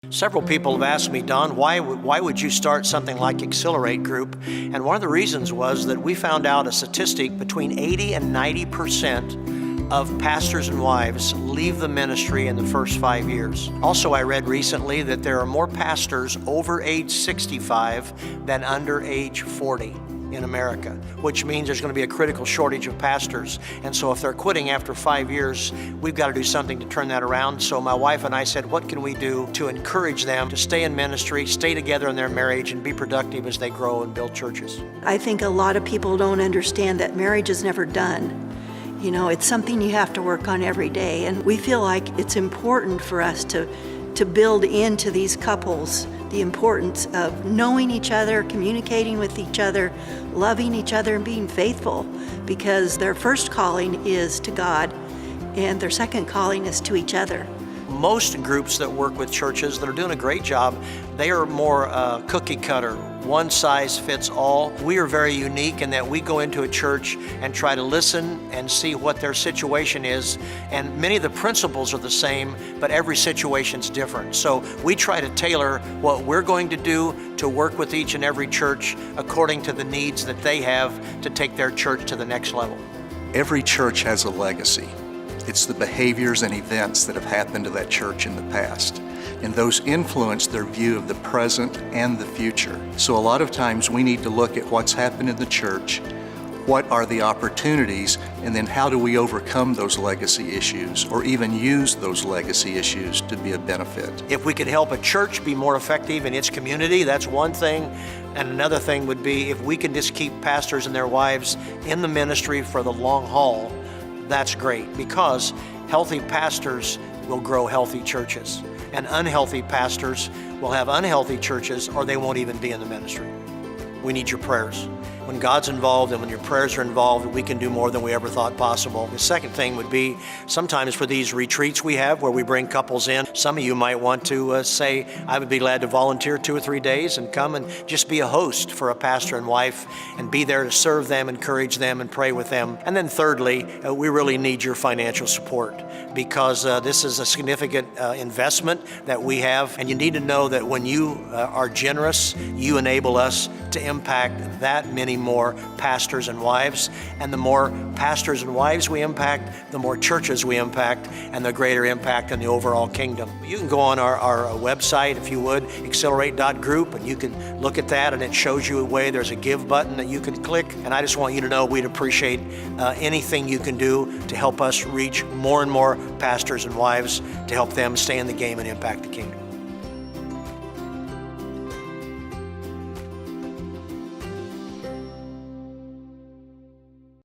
Several people have asked me, Don, why would you start something like Accelerate Group? And one of the reasons was that we found out a statistic between 80 and 90% of pastors and wives leave the ministry in the first 5 years. Also, I read recently that there are more pastors over age 65 than under age 40 in America, which means there's going to be a critical shortage of pastors. And so if they're quitting after 5 years, we've got to do something to turn that around. So my wife and I said, what can we do to encourage them to stay in ministry, stay together in their marriage, and be productive as they grow and build churches? I think a lot of people don't understand that marriage is never done. You know, it's something you have to work on every day. And we feel like it's important for us to build into these couples the importance of knowing each other, communicating with each other, loving each other, and being faithful, because their first calling is to God and their second calling is to each other. Most groups that work with churches that are doing a great job, they are more cookie cutter, one size fits all. We are very unique in that we go into a church and try to listen and see what their situation is. And many of the principles are the same, but every situation's different. So we try to tailor what we're going to do to work with each and every church according to the needs that they have to take their church to the next level. Every church has a legacy. It's the behaviors and events that have happened to that church in the past. And those influence their view of the present and the future. So a lot of times we need to look at what's happened in the church, what are the opportunities, and then how do we overcome those legacy issues or even use those legacy issues to be a benefit. If we could help a church be more effective in its community, that's one thing. And another thing would be if we can just keep pastors and their wives in the ministry for the long haul, that's great, because healthy pastors will grow healthy churches, and unhealthy pastors will have unhealthy churches, or they won't even be in the ministry. We need your prayers. When God's involved and when your prayers are involved, we can do more than we ever thought possible. The second thing would be sometimes for these retreats we have where we bring couples in, some of you might want to say, I would be glad to volunteer 2 or 3 days and come and just be a host for a pastor and wife and be there to serve them, encourage them, and pray with them. And then thirdly, we really need your financial support, because this is a significant investment that we have, and you need to know that when you are generous, you enable us to impact that many more pastors and wives. And the more pastors and wives we impact, the more churches we impact, and the greater impact in the overall kingdom. You can go on our website, if you would, accelerate.group, and you can look at that, and it shows you a way. There's a give button that you can click. And I just want you to know we'd appreciate anything you can do to help us reach more and more pastors and wives, to help them stay in the game and impact the kingdom.